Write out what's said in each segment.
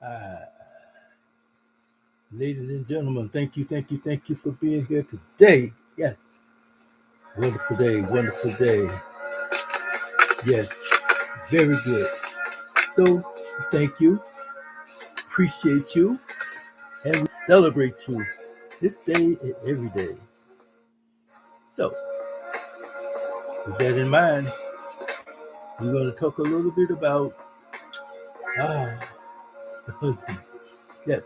Uh, Ladies and gentlemen, thank you for being here today. Yes, wonderful day, wonderful day. Yes, very good. So, thank you, appreciate you, and we celebrate you this day and every day. So, with that in mind, we're going to talk a little bit about the husband. Yes,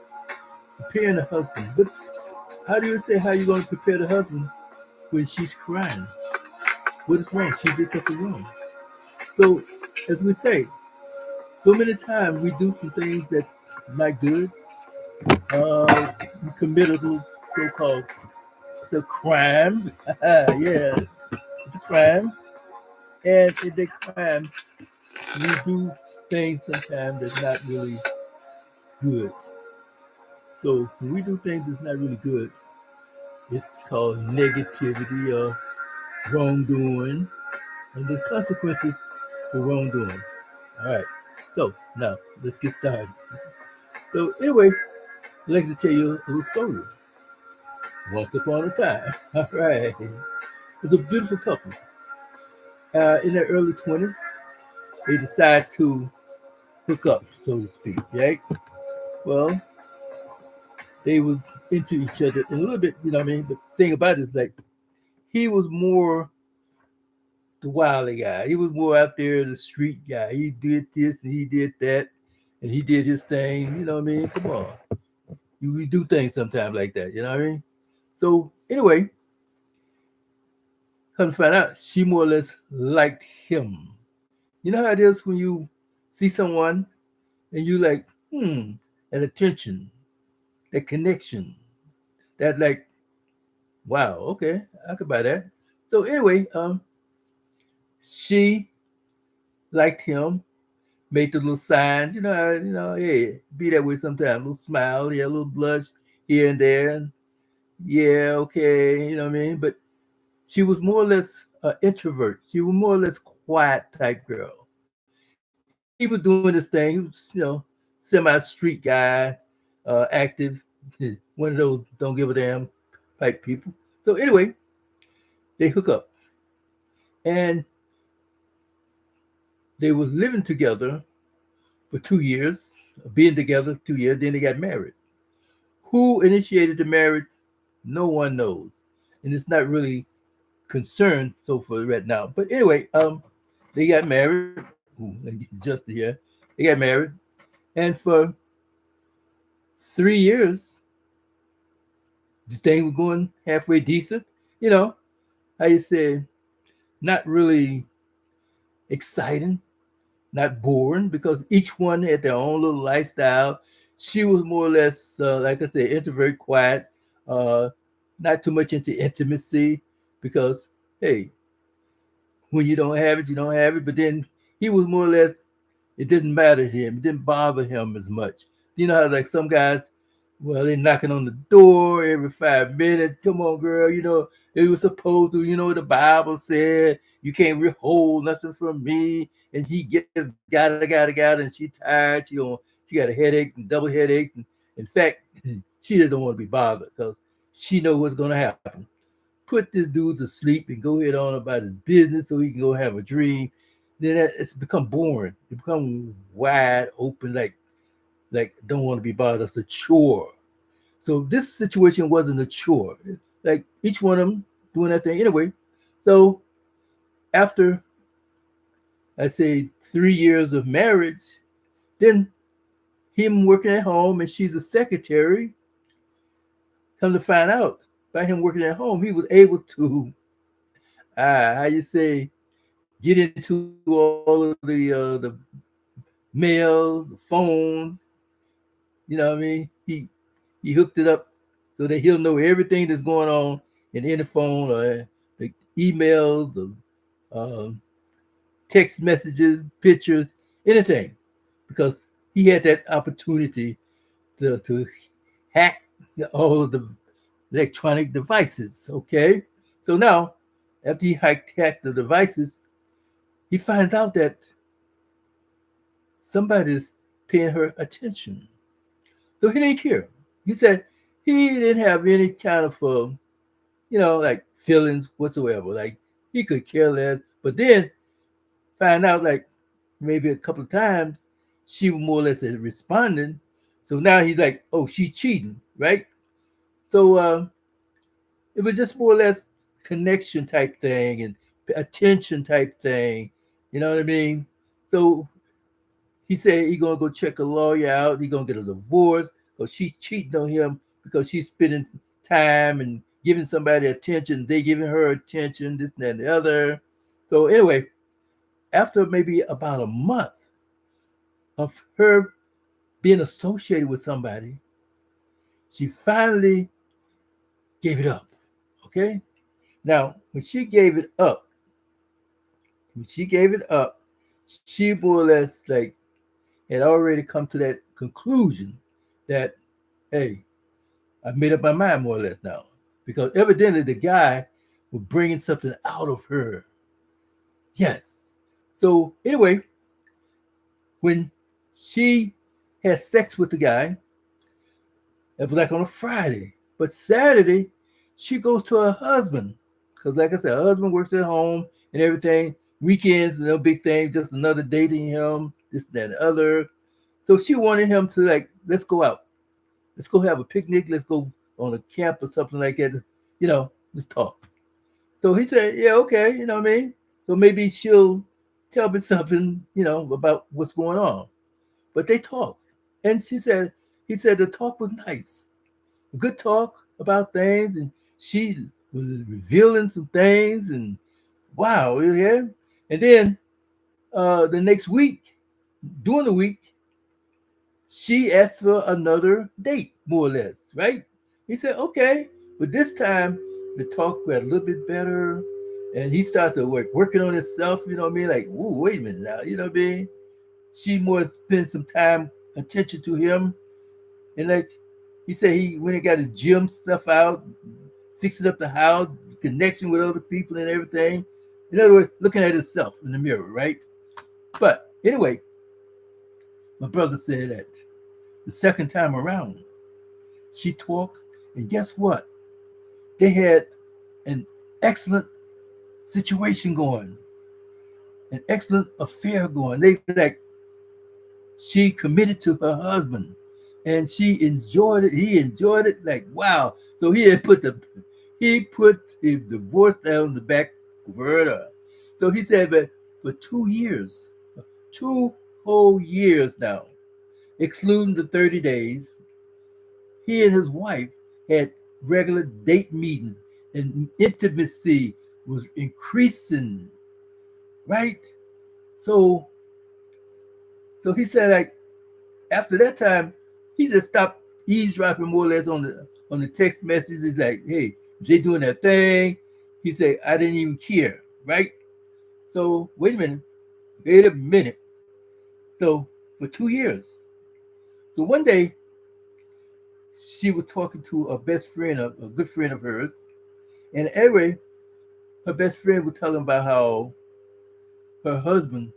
preparing the husband. But how do you say how you're going to prepare the husband when she's crying? What is wrong? She did something wrong. So, as we say, so many times we do some things that not good. We commit a little so-called it's a crime. Yeah, it's a crime. And in that crime, we do things sometimes that's not really good. So when we do things that's not really good, it's called negativity or wrongdoing. And there's consequences for wrongdoing. All right. So now let's get started. So anyway, I'd like to tell you a little story. Once upon a time. All right. It's a beautiful couple. In their early 20s, they decide to hook up, so to speak, right? Well, they were into each other a little bit, you know what I mean? But the thing about it is like he was more the wily guy. He was more out there, the street guy. He did this and he did that and he did his thing, you know what I mean? Come on. We do things sometimes like that, you know what I mean? So anyway, come to find out, she more or less liked him. You know how it is when you see someone and you like, that attention, that connection, that like, wow, okay, I could buy that. So anyway, she liked him, made the little signs, hey, be that way sometimes, a little smile, yeah, a little blush here and there, and yeah, okay, you know what I mean. But she was more or less an introvert. She was more or less quiet type girl. He was doing this thing. He was, semi street guy, active, one of those don't give a damn type people. So anyway, they hook up and they were living together for 2 years, being together 2 years. Then they got married. Who initiated the marriage? No one knows, and it's not really concerned so for right now. But anyway, they got married. Ooh, let me get adjusted here. They got married, and for 3 years, the thing was going halfway decent. You know, how you say, not really exciting, not boring, because each one had their own little lifestyle. She was more or less, like I said, introvert, quiet, uh, not too much into intimacy, because hey, when you don't have it, you don't have it. But then he was more or less, it didn't matter to him. It didn't bother him as much. You know how like some guys, well, they're knocking on the door every 5 minutes. Come on, girl. They were supposed to, the Bible said you can't withhold nothing from me. And he gets gotta, and she tired. She got a headache and double headache. And in fact, she doesn't want to be bothered because she knows what's gonna happen. Put this dude to sleep and go ahead on about his business so he can go have a dream. Then it's become boring. It become wide open, like don't want to be bothered. It's a chore. So this situation wasn't a chore. Like each one of them doing that thing anyway. So after I say 3 years of marriage, then him working at home and she's a secretary. Come to find out by him working at home, he was able to how you say get into all of the mail, the phone. You know what I mean? He hooked it up so that he'll know everything that's going on in any phone or the emails, the um, text messages, pictures, anything, because he had that opportunity to hack all of the electronic devices. Okay, so now after he hacked the devices, he finds out that somebody's paying her attention. So he didn't care. He said he didn't have any kind of like feelings whatsoever. Like he could care less. But then find out like maybe a couple of times she more or less had responded. So now he's like, oh, she's cheating, right? So it was just more or less connection type thing and attention type thing. You know what I mean? So he said he gonna go check a lawyer out. He gonna get a divorce because she's cheating on him because she's spending time and giving somebody attention. They giving her attention, this and that and the other. So anyway, after maybe about a month of her being associated with somebody, she finally gave it up. Okay. Now, when she gave it up, she more or less like had already come to that conclusion that, hey, I've made up my mind more or less now. Because evidently the guy was bringing something out of her. Yes. So anyway, when she had sex with the guy, it was like on a Friday. But Saturday, she goes to her husband. Because like I said, her husband works at home and everything. Weekends, no big thing, just another dating him, this, that, and the other. So she wanted him to like, let's go out. Let's go have a picnic. Let's go on a camp or something like that. Let's talk. So he said, yeah, okay, you know what I mean? So maybe she'll tell me something, about what's going on. But they talked. And he said the talk was nice. A good talk about things. And she was revealing some things. And wow, yeah. And then the next week, during the week, she asked for another date, more or less, right? He said, okay. But this time, the talk got a little bit better. And he started to working on himself, you know what I mean? Like, ooh, wait a minute now, you know what I mean? She more spent some time, attention to him. And like he said, he when he got his gym stuff out, fixing up the house, connection with other people and everything. In other words, looking at himself in the mirror, right? But anyway, my brother said that the second time around, she talked, and guess what? They had an excellent situation going, an excellent affair going. They like she committed to her husband, and she enjoyed it. He enjoyed it. Like wow! So he put the divorce down the back burner. So he said that for 2 years, 2 whole years now, excluding the 30 days, he and his wife had regular date meetings, and intimacy was increasing, right? So, so he said like after that time, he just stopped eavesdropping more or less on the text messages. Like, hey, they doing that thing. He said I didn't even care, right? So wait a minute. So for 2 years, so one day she was talking to a best friend, a good friend of hers, and anyway, her best friend was telling about how her husband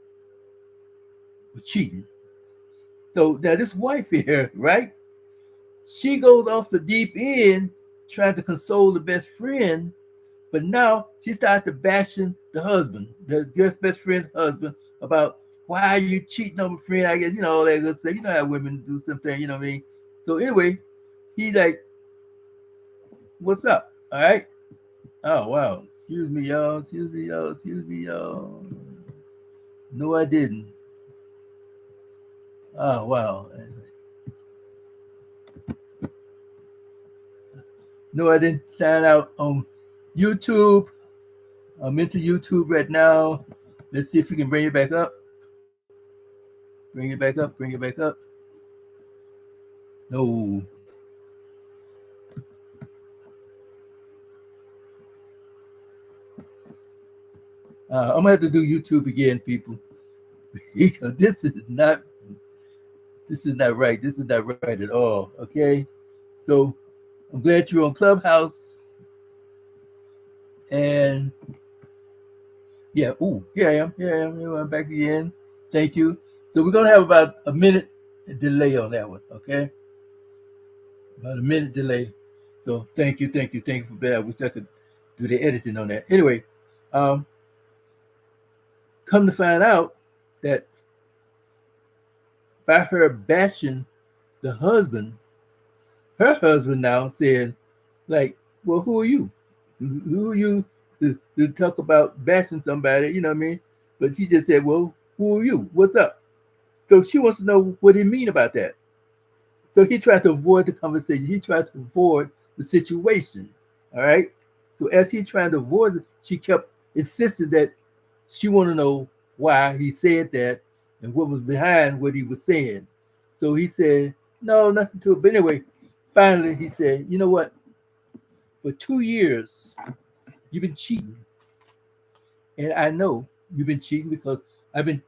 was cheating. So now this wife here, right? She goes off the deep end trying to console the best friend, but now she started to bashing the husband, the best friend's husband, about why are you cheating on my friend? I guess all that good stuff. You know how women do something, you know what I mean? So anyway, he like, what's up? All right. Oh wow. Excuse me, y'all. Excuse me, y'all. Excuse me, y'all. No, I didn't. Oh wow. No, I didn't sign out on YouTube. I'm into YouTube right now. Let's see if we can bring it back up. Bring it back up. Bring it back up. No. I'm gonna have to do YouTube again, people. this is not right. This is not right at all. Okay. So I'm glad you're on Clubhouse. And yeah, here I am. Here I am. Here I'm back again. Thank you. So we're gonna have about a minute delay on that one. Okay. about a minute delay. So thank you for that. I wish I could do the editing on that. Anyway, um, come to find out that by her bashing the husband, her husband now said, like, well, who are you? Who are you to talk about bashing somebody? You know what I mean? But he just said, well, who are you? What's up? So she wants to know what he mean about that. So he tried to avoid the conversation. He tried to avoid the situation. All right. So as he tried to avoid it, she kept insisting that she want to know why he said that and what was behind what he was saying. So he said, no, nothing to it. But anyway, finally he said, you know what? For 2 years, you've been cheating. And I know you've been cheating because I've been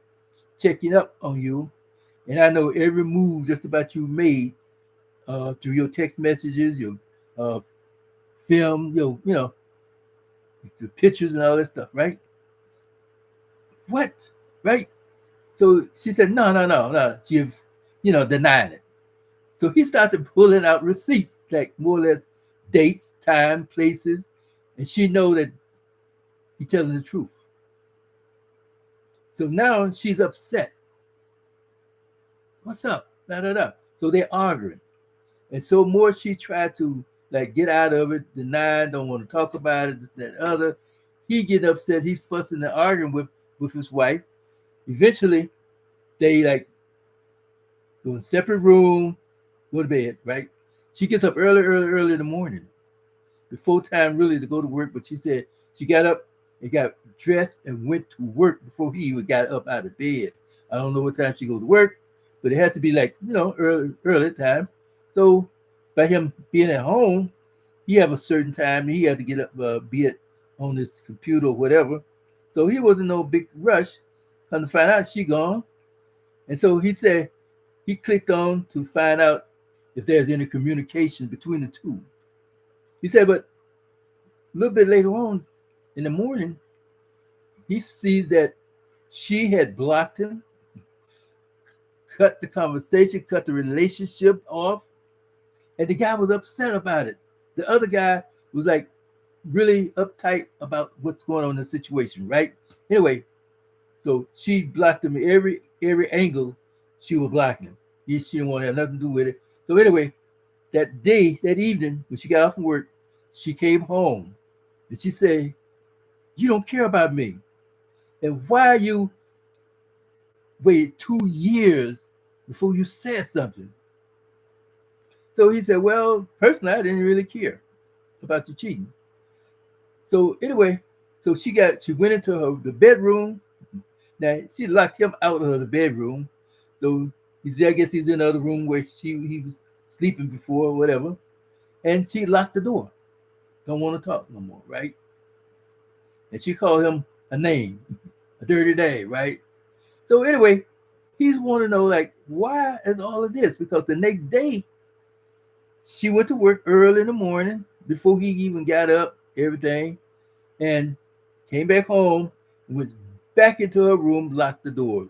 checking up on you. And I know every move just about you made through your text messages, your uh, film, the pictures and all that stuff, right? What? Right? So she said, no, no, no, no. She, denied it. So he started pulling out receipts, like more or less dates, time, places, and she know that he's telling the truth. So now she's upset. What's up? Da da da. So they're arguing. And so more she tried to like get out of it, deny, don't want to talk about it, this, that, other. He get upset. He's fussing and arguing with his wife. Eventually, they like go in separate room, go to bed. Right? She gets up early in the morning, before time really to go to work. But she said she got up and got dressed and went to work before he even got up out of bed. I don't know what time she go to work, but it had to be like early time. So by him being at home, he have a certain time. He had to get up, be it on his computer or whatever. So he wasn't no big rush. Come to find out, she gone. And so he said he clicked on to find out if there's any communication between the two. He said, but a little bit later on in the morning, he sees that she had blocked him, cut the conversation, cut the relationship off, and the guy was upset about it. The other guy was like really uptight about what's going on in the situation, right? Anyway, so she blocked him every angle. She was blocking him. She didn't want to have nothing to do with it. So anyway, that evening when she got off from work, she came home and she said, "You don't care about me, and why you waited 2 years before you said something?" So he said, "Well, personally, I didn't really care about you cheating." So anyway, so she went into the bedroom. Now she locked him out of the bedroom. So I guess he's in the other room where he was sleeping before or whatever. And she locked the door. Don't want to talk no more, right? And she called him a name, a dirty day, right? So anyway, he's want to know like why is all of this? Because the next day she went to work early in the morning before he even got up, everything, and came back home, went back into her room, locked the doors.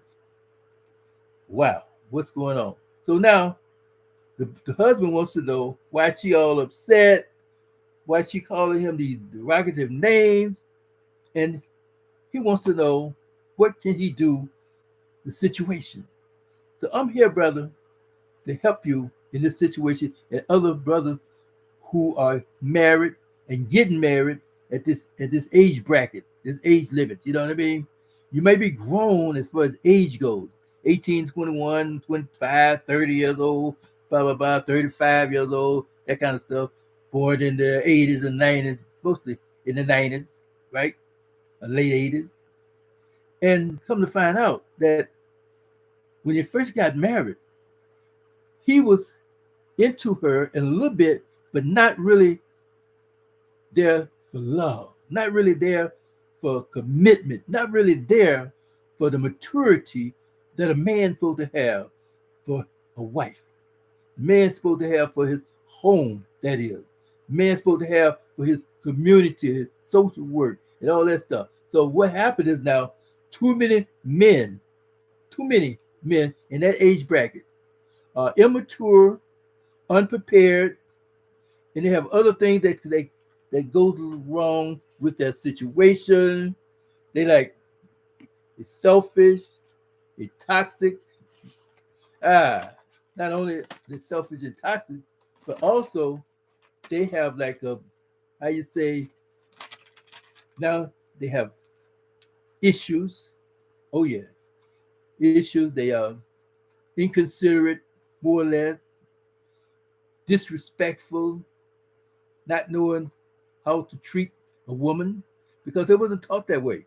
Wow, what's going on? So now the husband wants to know why she all upset, why she calling him these derogative names, and he wants to know what can he do the situation. So I'm here, brother, to help you in this situation and other brothers who are married and getting married at this age bracket, this age limit. You know what I mean? You may be grown as far as age goes. 18, 21, 25, 30 years old, blah, blah, blah, 35 years old, that kind of stuff. Born in the 80s and 90s, mostly in the 90s, right? Late 80s. And come to find out that when they first got married, he was into her in a little bit, but not really there for love, not really there for commitment, not really there for the maturity that a man's supposed to have for a wife. Man's supposed to have for his home, that is. Man's supposed to have for his community, his social work, and all that stuff. So what happened is now too many men, too many men in that age bracket are immature, unprepared, and they have other things that goes wrong with that situation. They like it's selfish, it's toxic. Ah, not only the selfish and toxic, but also they have like a how you say now they have issues. Oh yeah, issues. They are inconsiderate, more or less, disrespectful, not knowing how to treat a woman because they wasn't taught that way.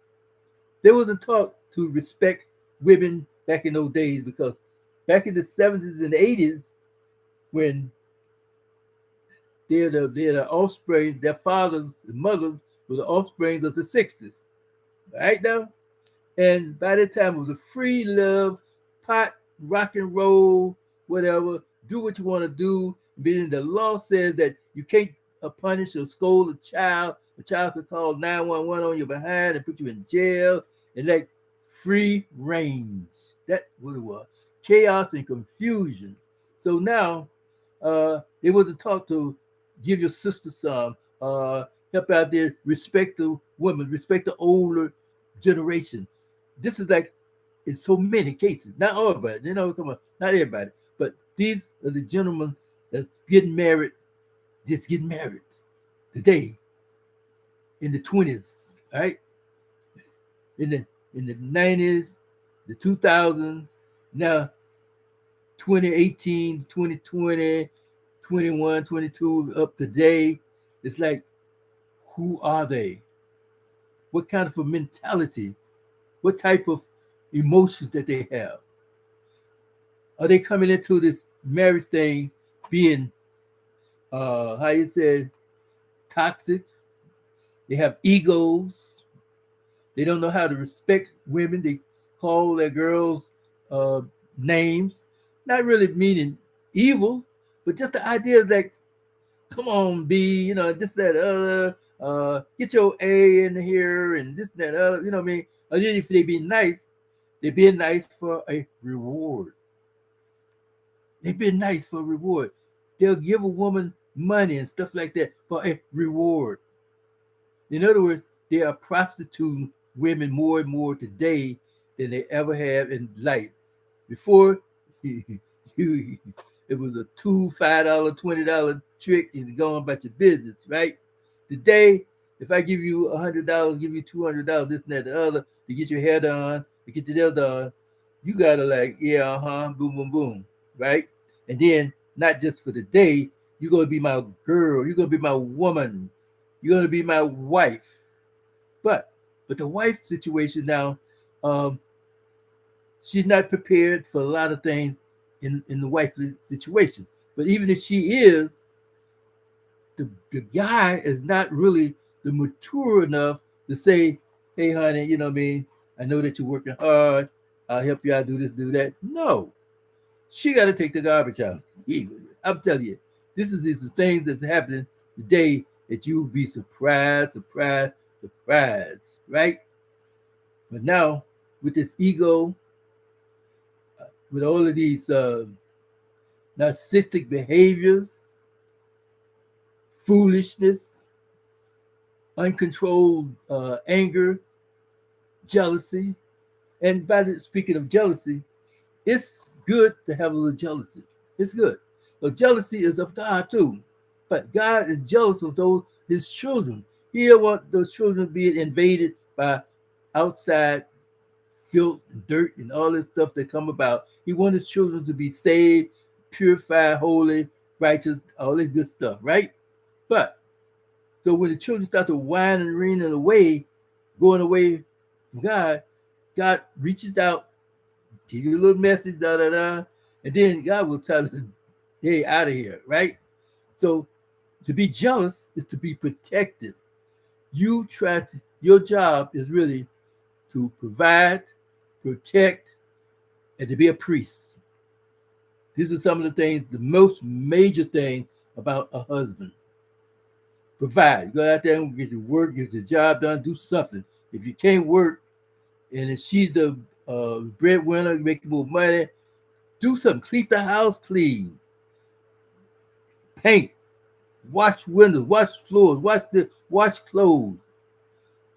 They wasn't taught to respect women back in those days because back in the 70s and 80s, when they're the offspring, their fathers and mothers were the offsprings of the 60s. Right now? And by that time, it was a free love, pot, rock and roll, whatever. Do what you want to do. Meaning the law says that you can't punish or scold a child. A child could call 911 on your behind and put you in jail. And like free range. That's what it was. Chaos and confusion. So now they wasn't taught to give your sister some, help out there, respect the women, respect the older generation. This is like in so many cases, not all, but come on, not everybody, but these are the gentlemen that's getting married, just getting married today in the 20s, right? In the 90s, the 2000s, now 2018, 2020, 21, 22, up today. It's like, who are they? What kind of a mentality? What type of emotions that they have? Are they coming into this marriage thing being how you say toxic? They have egos. They don't know how to respect women. They call their girls uh, names, not really meaning evil, but just the idea of like, come on, B, this, that, other, get your A in here and this, that, other, you know what I mean? Or then if they be nice, they be nice for a reward. They be nice for a reward. They'll give a woman money and stuff like that for a reward. In other words, they are prostituting women more and more today than they ever have in life. Before, it was a $2, $5, $20 trick and go on about your business, right? Today, if I give you $100, give you $200, this and that, the other, to get your hair done, to get your nail done, you gotta like, yeah, boom, boom, boom, right? And then not just for the day, you're gonna be my girl, you're gonna be my woman, you're gonna be my wife. But the wife situation now, um, she's not prepared for a lot of things in the wife situation. But even if she is, the guy is not really the mature enough to say, hey honey, you know what I mean? I know that you're working hard. I'll help you out, do this, do that. No. She gotta take the garbage out. I'm telling you, this is the things that's happening today that you'll be surprised, surprised, surprised, right? But now with this ego, with all of these narcissistic behaviors, foolishness, uncontrolled anger, jealousy. And speaking of jealousy, it's good to have a little jealousy. It's good. But jealousy is of God too. But God is jealous of those his children. He don't want those children being invaded by outside filth and dirt and all this stuff that come about. He wants his children to be saved, purified, holy, righteous, all this good stuff, right? But so when the children start to whine and reaning away, going away from God, God reaches out, give you a little message, da da da, and then God will tell us, hey, out of here, right? So to be jealous is to be protective. Your job is really to provide, protect, and to be a priest. These are some of the things, the most major thing about a husband. Provide. Go out there and get your work, get your job done, do something. If you can't work, and if she's the breadwinner, making more money, do something. Keep the house clean. Paint. Wash windows, wash floors, wash clothes.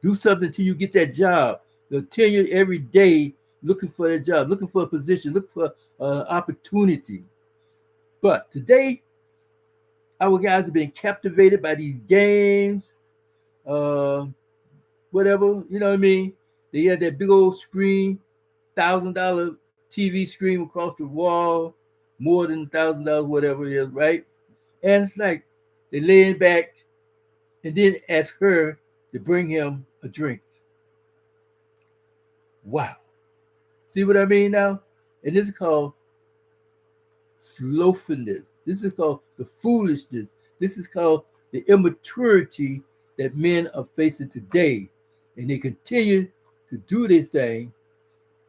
Do something till you get that job. Continue every day looking for that job, looking for a position, looking for opportunity. But today, our guys have been captivated by these games, uh, whatever, you know what I mean? They had that big old screen, $1,000 TV screen across the wall, more than $1,000, whatever it is, right? And it's like they laying back and then ask her to bring him a drink. Wow. See what I mean now? And this is called slothfulness. This is called the foolishness. This is called the immaturity that men are facing today. And they continue to do this thing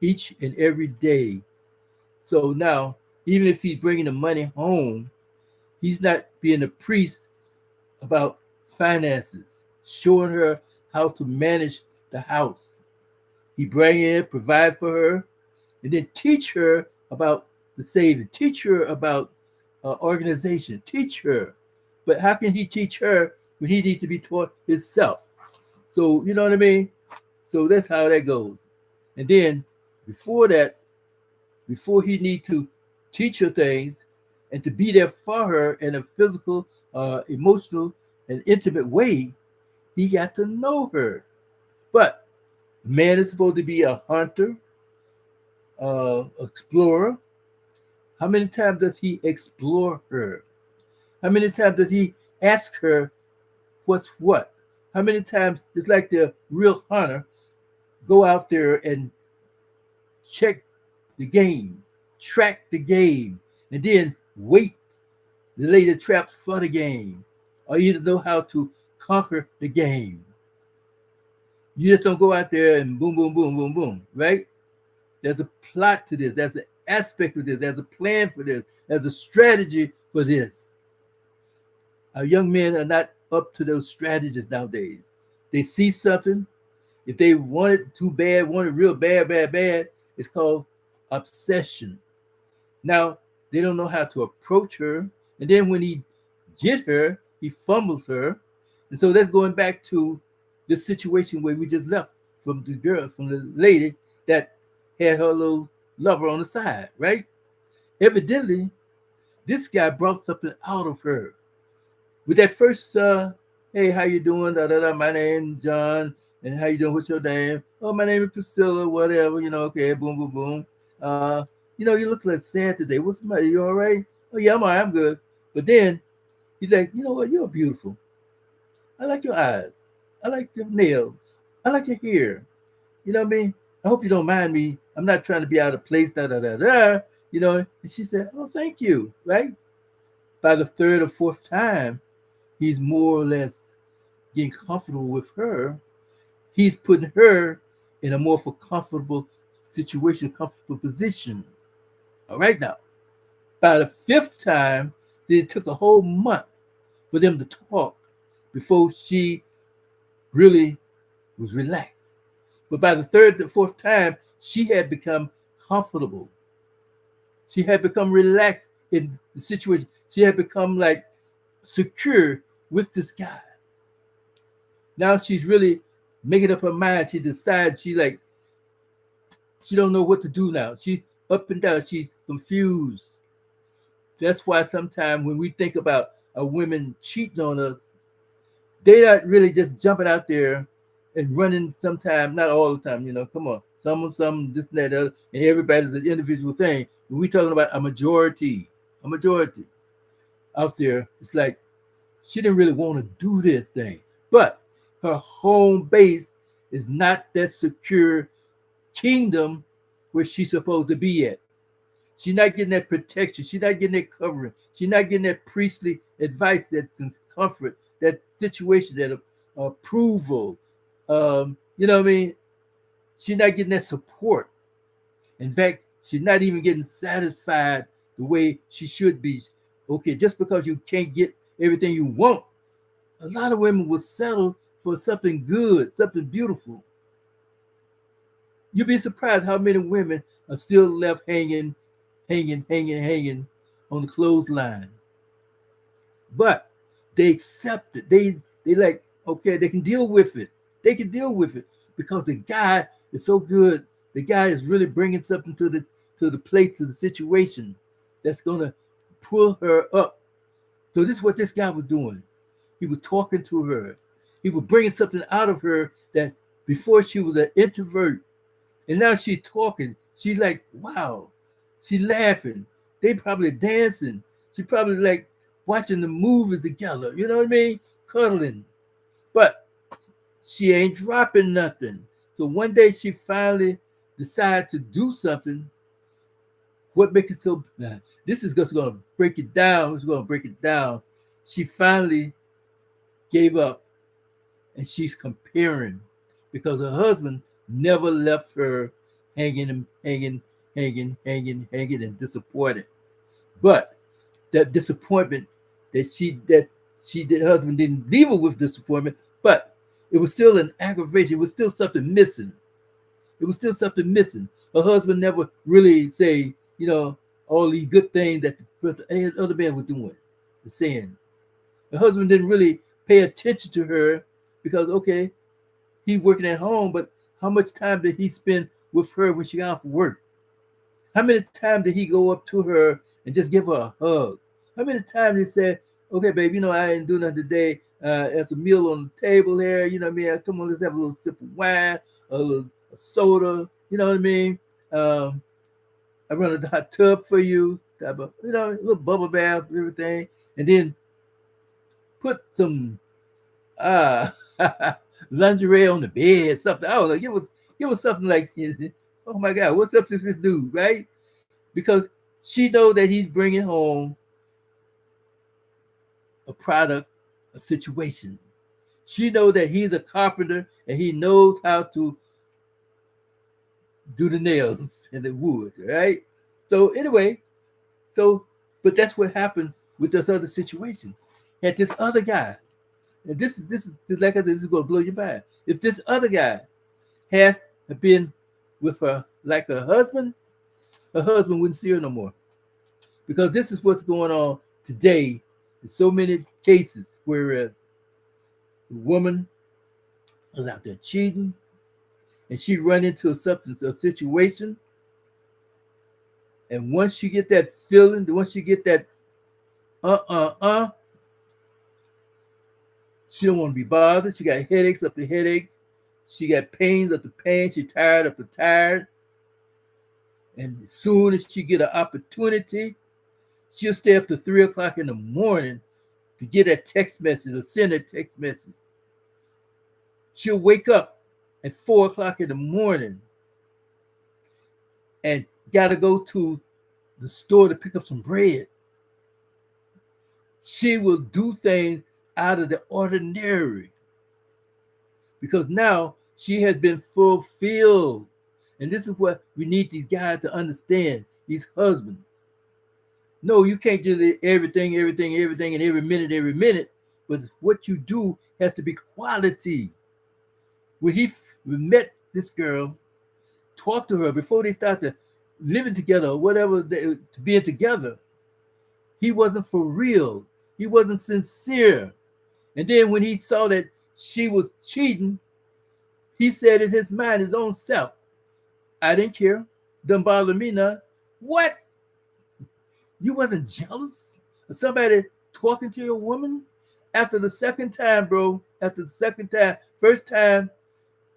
each and every day. So now, even if he's bringing the money home, he's not being a priest about finances, showing her how to manage the house. He bring in, provide for her, and then teach her about the saving, teach her about organization, teach her. But how can he teach her when he needs to be taught himself? So, you know what I mean? So that's how that goes. And then before that, before he need to teach her things and to be there for her in a physical, emotional, and intimate way, he got to know her. But man is supposed to be a hunter, explorer. How many times does he explore her? How many times does he ask her what's what? How many times it's like the real hunter go out there and check the game, track the game, and then wait to lay the traps for the game, or you know how to conquer the game. You just don't go out there and boom, boom, boom, boom, boom, right? There's a plot to this. There's an aspect of this. There's a plan for this. There's a strategy for this. Our young men are not up to those strategies nowadays. They see something. If they want it too bad, want it real bad, bad, bad, it's called obsession. Now, they don't know how to approach her. And then when he get her, he fumbles her. And so that's going back to this situation where we just left from the girl, from the lady that had her little lover on the side, right? Evidently, this guy brought something out of her. With that first, hey, how you doing? Da, da, da, my name John, and how you doing? What's your name? Oh, my name is Priscilla, whatever, okay, boom, boom, boom. You look like sad today. What's the matter? You all right? Oh, yeah, I'm all right, I'm good. But then he's like, you know what? You're beautiful. I like your eyes. I like your nails. I like your hair. You know what I mean? I hope you don't mind me. I'm not trying to be out of place, da da da da. And she said, oh, thank you, right? By the third or fourth time, he's more or less getting comfortable with her. He's putting her in a more comfortable situation, comfortable position. All right now. By the fifth time, it took a whole month for them to talk before she really was relaxed. But by the third or fourth time, she had become comfortable. She had become relaxed in the situation. She had become like secure with this guy. Now she's really making up her mind. She decides she don't know what to do now. She's up and down. She's confused. That's why sometimes when we think about a woman cheating on us, they're not really just jumping out there and running sometimes, not all the time, come on. Some, this and that, other, and everybody's an individual thing. When we're talking about a majority out there, it's like she didn't really want to do this thing. But her home base is not that secure kingdom where she's supposed to be at. She's not getting that protection. She's not getting that covering. She's not getting that priestly advice, that comfort, that situation, that approval. You know what I mean? She's not getting that support. In fact, she's not even getting satisfied the way she should be. Okay, just because you can't get everything you want, a lot of women will settle for something good, something beautiful. You'd be surprised how many women are still left hanging on the clothesline. But they accept it. They like, okay, they can deal with it. They can deal with it because the guy is so good. The guy is really bringing something to the place, to the situation that's gonna pull her up. So this is what this guy was doing. He was talking to her. He was bringing something out of her that before she was an introvert, and now she's talking. She's like, wow. She's laughing. They probably dancing. She probably like watching the movies together. You know what I mean? Cuddling. But she ain't dropping nothing. So one day she finally decided to do something. What makes it so bad? This is just gonna break it down. It's gonna break it down. She finally gave up and she's comparing because her husband never left her hanging and hanging and disappointed. But that disappointment that she the husband didn't leave her with disappointment, but it was still an aggravation. It was still something missing. It was still something missing. Her husband never really say, all these good things that the other man was doing, saying. The husband didn't really pay attention to her because, okay, he working at home, but how much time did he spend with her when she got off work? How many times did he go up to her and just give her a hug? How many times he said, okay, babe, I didn't do nothing today. There's a meal on the table here. You know what I mean? Come on, let's have a little sip of wine, a soda. You know what I mean? I run a hot tub for you. A little bubble bath, everything. And then put some uh lingerie on the bed, something. I don't know. Give us something like, oh my God, what's up to this dude, right? Because she know that he's bringing home a product, a situation. She know that he's a carpenter and he knows how to do the nails and the wood, right? So anyway, but that's what happened with this other situation. Had this other guy, and this is like I said, this is gonna blow your mind. If this other guy had been with her like her husband wouldn't see her no more. Because this is what's going on today in so many cases where the woman is out there cheating and she run into a situation, and once she get that feeling, once she get that uh uh uh she don't want to be bothered. She got headaches up the headaches. She got pains up the pain. She tired up the tired. And as soon as she get an opportunity, she'll stay up to 3 o'clock in the morning to get a text message or send a text message. She'll wake up at 4 o'clock in the morning and gotta go to the store to pick up some bread. She will do things out of the ordinary because now she has been fulfilled. And this is what we need these guys to understand, these husbands. No, you can't do everything, and every minute. But what you do has to be quality. When he met this girl, talked to her before they started living together or whatever, being together, he wasn't for real. He wasn't sincere. And then when he saw that she was cheating, he said in his mind, his own self, I didn't care. Doesn't bother me none. What? You wasn't jealous of somebody talking to your woman? After the second time, bro, after the second time, first time,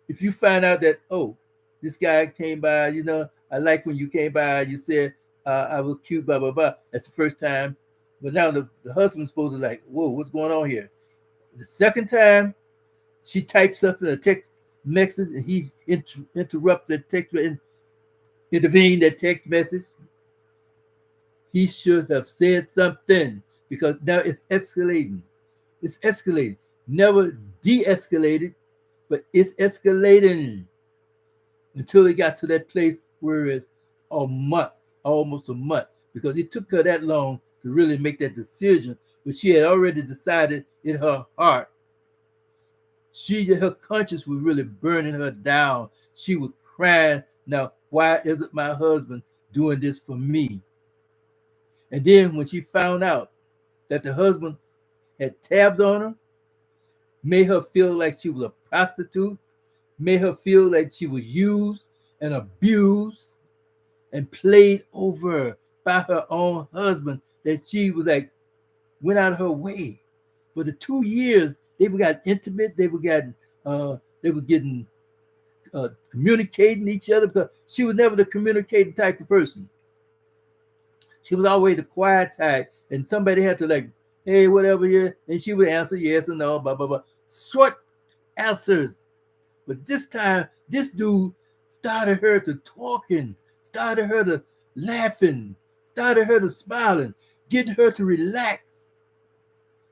if you find out that, oh, this guy came by, I like when you came by, you said, I was cute, blah, blah, blah. That's the first time. But now the husband's supposed to like, whoa, what's going on here? The second time, she types up in a text message and he interrupt the text and intervene that text message. He should have said something because now it's escalating. It's escalating. Never de-escalated, but it's escalating until it got to that place where it's a month, almost a month, because it took her that long to really make that decision. But she had already decided in her heart. Her conscience was really burning her down. She was crying, now, why isn't my husband doing this for me? And then when she found out that the husband had tabs on her, made her feel like she was a prostitute, made her feel like she was used and abused and played over by her own husband, that she was like, went out of her way. For the 2 years, they were got intimate, they was getting communicating each other, because she was never the communicating type of person. She was always the quiet type, and somebody had to like, hey, whatever, yeah, and she would answer yes or no, blah blah blah, short answers. But this time, this dude started her to talking, started her to laughing, started her to smiling, getting her to relax,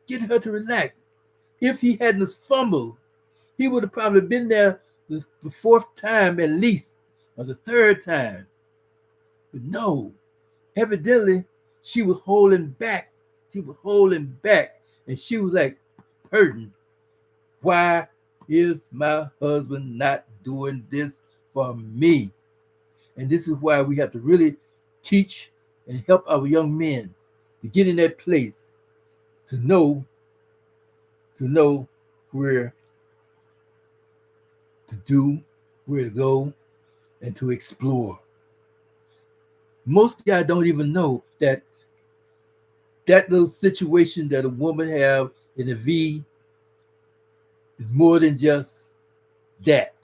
getting her to relax. If he hadn't fumbled, he would have probably been there the fourth time at least, or the third time. But no, evidently she was holding back. She was holding back, and she was like hurting. Why is my husband not doing this for me? And this is why we have to really teach and help our young men to get in that place, to know where to do, where to go, and to explore. Most guys don't even know that that little situation that a woman have in a V is more than just that.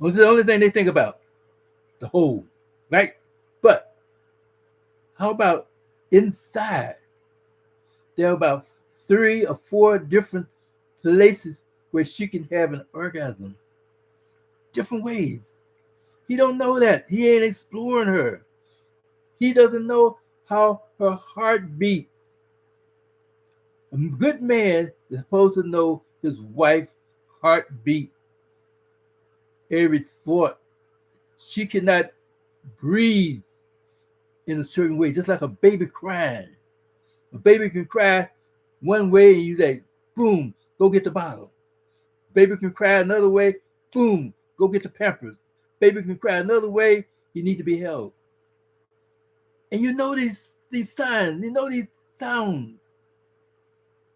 It's the only thing they think about, the whole, right? But how about inside? There are about 3 or 4 different places where she can have an orgasm. Different ways. He don't know that. He ain't exploring her. He doesn't know how her heart beats. A good man is supposed to know his wife's heartbeat, every thought. She cannot breathe in a certain way, just like a baby crying. A baby can cry one way and you say, boom, go get the bottle. Baby can cry another way, boom, go get the Pampers. Baby can cry another way, you need to be held. And you know these signs, you know these sounds.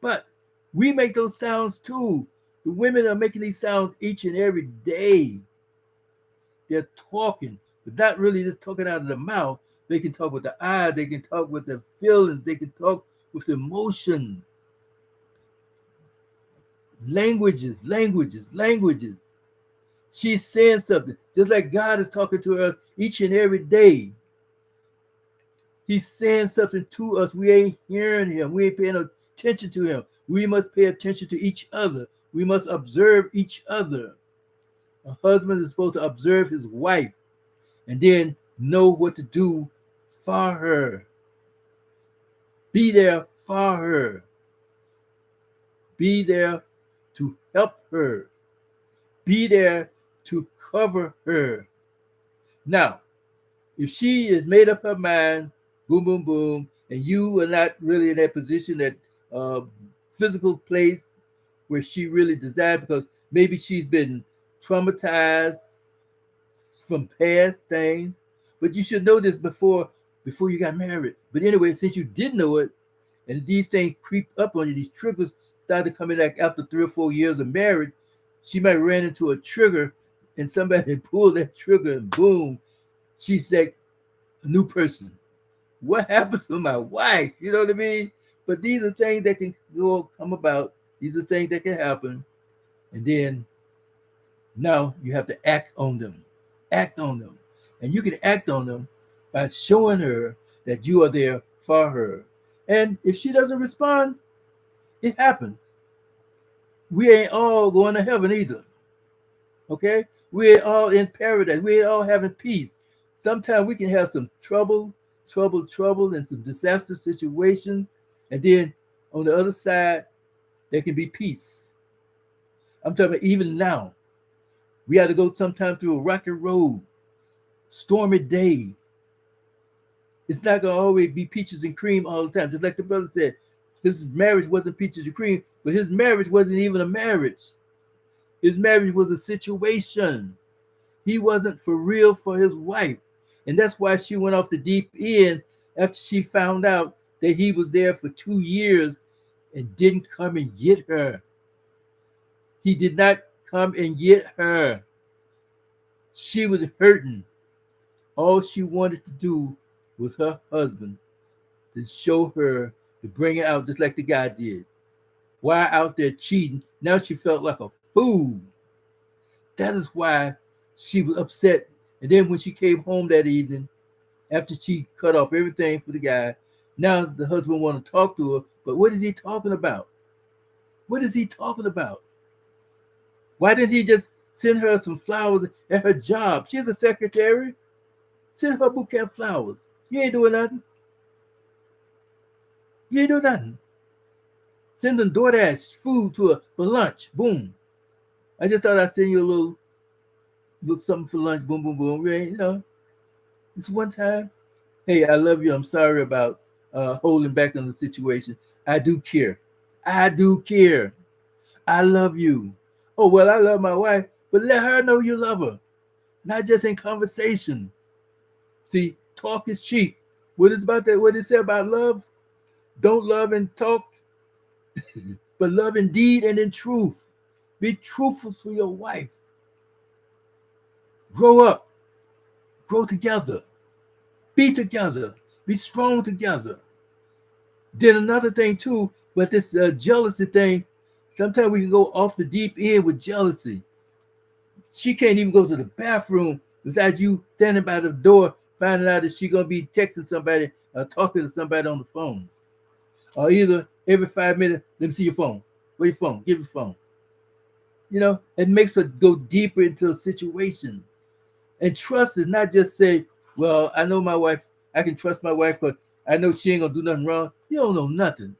But we make those sounds too. The women are making these sounds each and every day. They're talking, but not really just talking out of the mouth. They can talk with the eyes, they can talk with their feelings, they can talk with emotion. Languages. She's saying something, just like God is talking to us each and every day. He's saying something to us. We ain't hearing him. We ain't paying attention to him. We must pay attention to each other. We must observe each other. A husband is supposed to observe his wife and then know what to do for her. Be there for her. Be there to help her. Be there to cover her. Now, if she has made up her mind, boom, boom, boom, and you are not really in that position, that physical place where she really desires, because maybe she's been traumatized from past things, but you should know this before you got married. But anyway, since you did know it, and these things creep up on you, these triggers started coming like after 3 or 4 years of marriage, she might ran into a trigger and somebody pulled that trigger and boom, she's like a new person. What happened to my wife? You know what I mean? But these are things that can come about. These are things that can happen. And then now you have to act on them. Act on them. And you can act on them by showing her that you are there for her. And if she doesn't respond, it happens. We ain't all going to heaven either. Okay? We ain't all in paradise. We ain't all having peace. Sometimes we can have some trouble, and some disaster situation. And then on the other side, there can be peace. I'm talking about even now. We had to go sometime through a rocky road, stormy day. It's not going to always be peaches and cream all the time. Just like the brother said, his marriage wasn't peaches and cream, but his marriage wasn't even a marriage. His marriage was a situation. He wasn't for real for his wife. And that's why she went off the deep end after she found out that he was there for 2 years and didn't come and get her. He did not come and get her. She was hurting. All she wanted to do was her husband to show her, to bring her out just like the guy did. Why out there cheating? Now she felt like a fool. That is why she was upset. And then when she came home that evening, after she cut off everything for the guy, now the husband want to talk to her. But what is he talking about? What is he talking about? Why didn't he just send her some flowers at her job? She's a secretary. Send her a bouquet of flowers. You ain't doing nothing. You ain't doing nothing. Send them DoorDash food to her for lunch. Boom. I just thought I'd send you a little something for lunch. Boom, boom, boom. Right? This one time. Hey, I love you. I'm sorry about holding back on the situation. I do care. I do care. I love you. Oh, well, I love my wife, but let her know you love her, not just in conversation. See, talk is cheap. What is about that? What it said about love? Don't love and talk, but love in deed and in truth. Be truthful to your wife. Grow up. Grow together. Be together. Be strong together. Then another thing too, but this jealousy thing, sometimes we can go off the deep end with jealousy. She can't even go to the bathroom without you standing by the door, finding out that she's gonna be texting somebody or talking to somebody on the phone. Or either every 5 minutes, let me see your phone. Where your phone? Give your phone. It makes her go deeper into the situation. And trust is not just say, well, I know my wife, I can trust my wife because I know she ain't gonna do nothing wrong. You don't know nothing.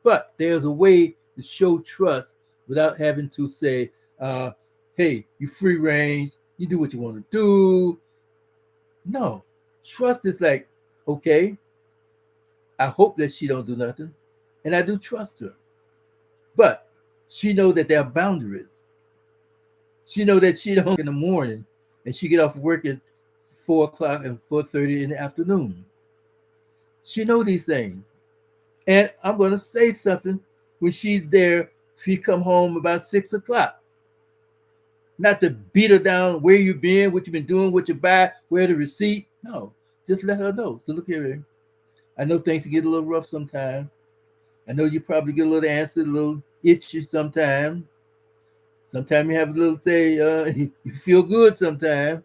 But there's a way to show trust without having to say, hey, you free range, you do what you want to do. No. Trust is like, okay, I hope that she don't do nothing. And I do trust her. But she know that there are boundaries. She know that she don't in the morning and she get off work at 4 o'clock and 4:30 in the afternoon. She know these things. And I'm gonna say something when she's there. She come home about 6 o'clock. Not to beat her down. Where you been? What you been doing? What you buy? Where the receipt? No, just let her know. So look here. I know things get a little rough sometimes. I know you probably get a little answer, a little itchy sometimes. Sometimes you have a little say, you feel good sometimes.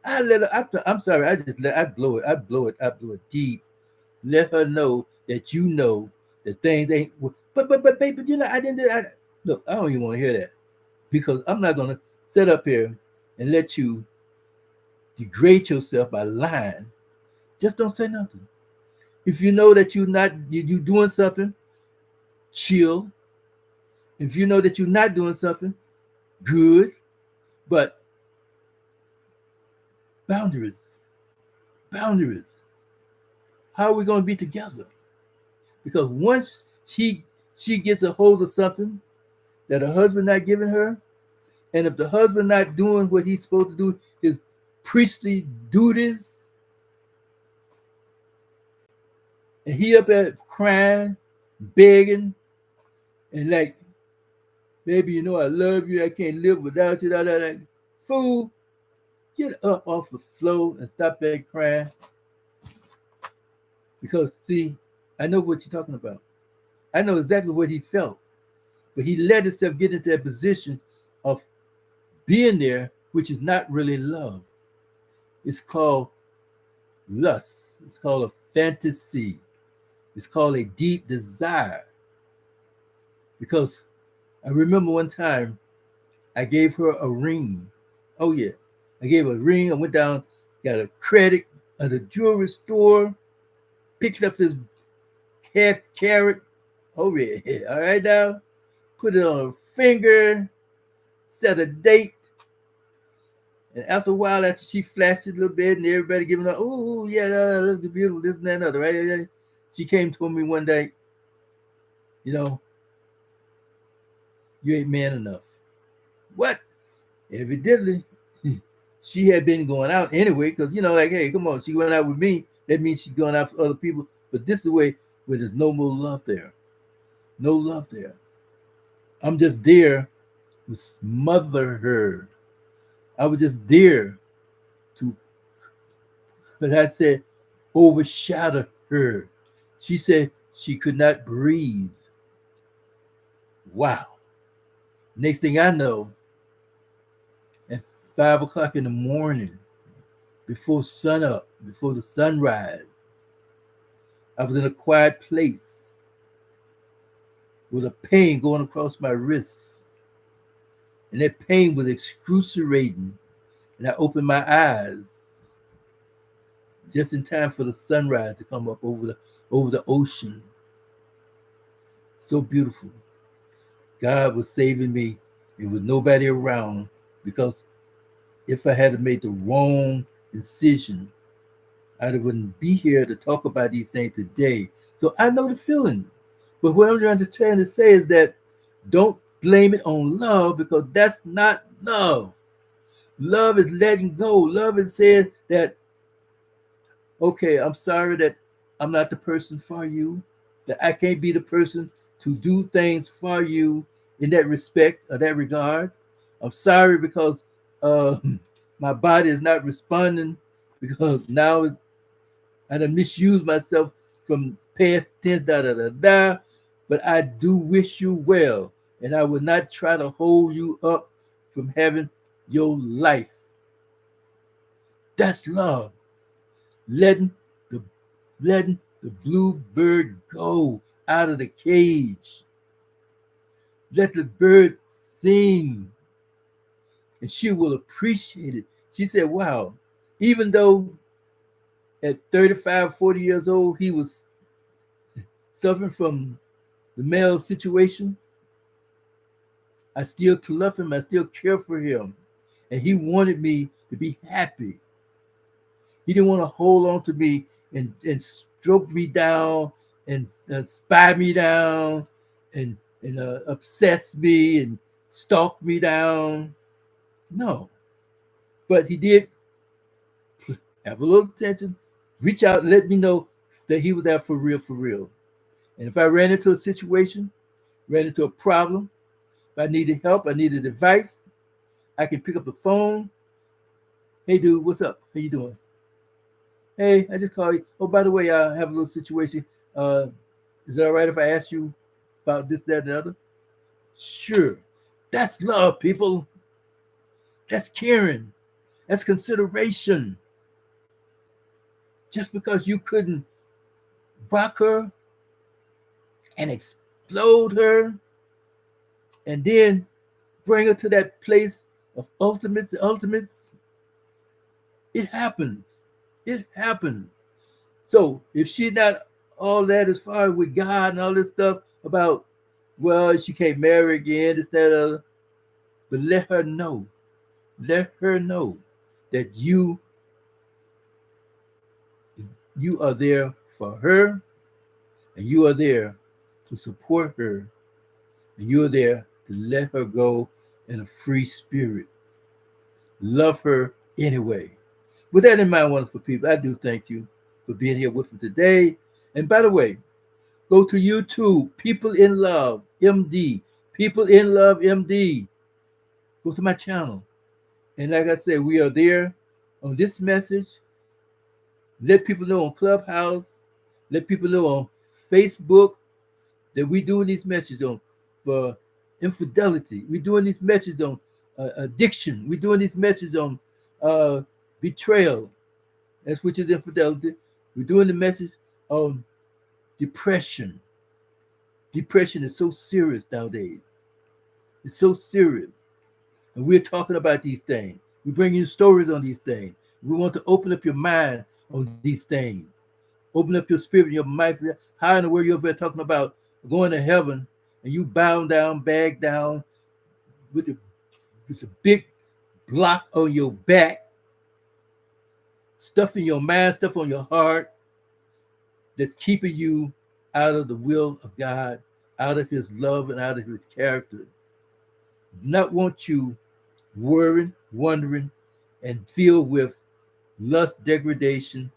I let her. I'm sorry. I blow it. I blow it deep. Let her know that you know that things ain't. But baby, I didn't do that. Look, I don't even want to hear that because I'm not gonna sit up here and let you degrade yourself by lying. Just don't say nothing. If you know that you doing something, chill. If you know that you're not doing something, good. But boundaries, boundaries. How are we going to be together? Because once she gets a hold of something that her husband not giving her, and if the husband not doing what he's supposed to do, his priestly duties, and he up at crying, begging, and like, baby, I love you. I can't live without you. Like, fool, get up off the floor and stop that crying. Because see, I know what you're talking about. I know exactly what he felt. But he let himself get into that position of being there, which is not really love. It's called lust. It's called a fantasy. It's called a deep desire. Because I remember one time I gave her a ring. Oh yeah. I gave her a ring. I went down, got a credit at a jewelry store, picked up this half carat. Oh yeah. All right now. Put it on her finger, set a date. And after a while, after she flashed it a little bit and everybody giving her, oh, yeah, that looks beautiful, this and that and other, right? She came to me one day, you ain't man enough. What? Evidently, she had been going out anyway, because, like, hey, come on, she went out with me. That means she's going out for other people. But this is the way where there's no more love there. No love there. I'm just there to smother her. I was just there to, but I said, overshadow her. She said she could not breathe. Wow. Next thing I know, at 5 o'clock in the morning, before sun up, before the sunrise, I was in a quiet place with a pain going across my wrists. And that pain was excruciating. And I opened my eyes just in time for the sunrise to come up over the ocean. So beautiful. God was saving me. There was nobody around because if I had made the wrong decision, I wouldn't be here to talk about these things today. So I know the feeling. But what I'm trying to say is that don't blame it on love because that's not love. Love is letting go. Love is saying that, okay, I'm sorry that I'm not the person for you, that I can't be the person to do things for you in that respect or that regard. I'm sorry because uh, my body is not responding because now I done misused myself from past tense, da da da da. But I do wish you well, and I will not try to hold you up from having your life. That's love. Letting the letting the blue bird go out of the cage. Let the bird sing, and she will appreciate it. She said, wow, even though at 35, 40 years old, he was suffering from the male situation, I still love him. I still care for him. And he wanted me to be happy. He didn't want to hold on to me and stroke me down and spy me down and obsess me and stalk me down. No. But he did have a little attention, reach out and let me know that he was there for real, for real. And if I ran into a situation, ran into a problem, if I needed help, I needed advice, I can pick up the phone. Hey, dude, what's up? How you doing? Hey, I just called you. Oh, by the way, I have a little situation. Uh, is it all right if I ask you about this, that, and the other? Sure. That's love, people. That's caring. That's consideration. Just because you couldn't rock her and explode her and then bring her to that place of ultimates, it happens. It happens. So if she's not all that as far as with God and all this stuff about, well, she can't marry again, this, that, other, but let her know that you are there for her and you are there to support her and you are there to let her go in a free spirit. Love her anyway. With that in mind, wonderful people, I do thank you for being here with me today. And by the way, go to YouTube, People in Love MD. People in Love MD. Go to my channel. And like I said, we are there on this message. Let people know on Clubhouse. Let people know on Facebook that we're doing these messages on for infidelity. We're doing these messages on addiction. We're doing these messages on uh, betrayal, that's which is infidelity. We're doing the message on depression. Depression is so serious nowadays. It's so serious. And we're talking about these things. We bring you stories on these things. We want to open up your mind on these things. Open up your spirit, your mind. How in the world you're talking about going to heaven and you bound down, bagged down with the big block on your back, stuff in your mind, stuff on your heart that's keeping you out of the will of God, out of his love and out of his character. Not want you worrying, wondering, and filled with lust, degradation,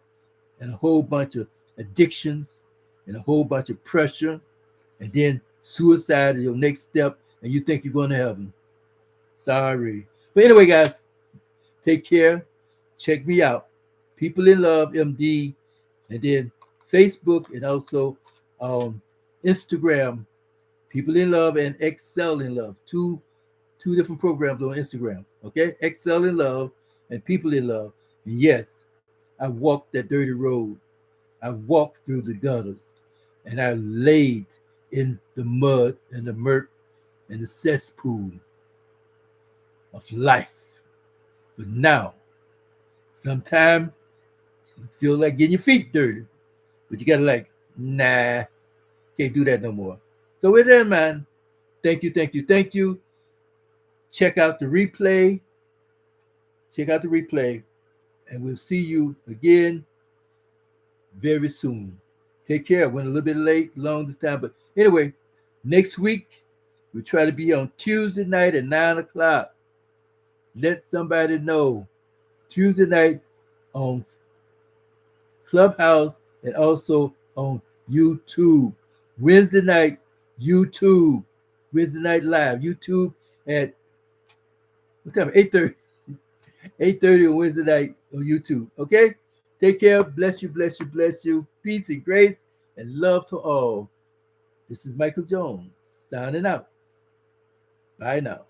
and a whole bunch of addictions and a whole bunch of pressure, and then suicide is your next step and you think you're going to heaven. Sorry. But anyway, guys, take care. Check me out. People in Love MD, and then Facebook and also Instagram. People in Love and Excel in Love. Two different programs on Instagram. Okay, Excel in Love and People in Love. And yes, I walked that dirty road. I walked through the gutters, and I laid in the mud and the murk and the cesspool of life. But now, sometimes you feel like getting your feet dirty, but you gotta like, nah, can't do that no more. So with that, man, thank you, thank you, thank you. Check out the replay. Check out the replay, and we'll see you again very soon. Take care. I went a little bit late, long this time, but anyway, next week we try to be on Tuesday night at 9 o'clock. Let somebody know. Tuesday night on Clubhouse and also on YouTube. Wednesday night, YouTube. Wednesday night live, YouTube at what time? 8:30. 8:30 on Wednesday night on YouTube. Okay? Take care. Bless you, bless you, bless you. Peace and grace and love to all. This is Michael Jones signing out. Bye now.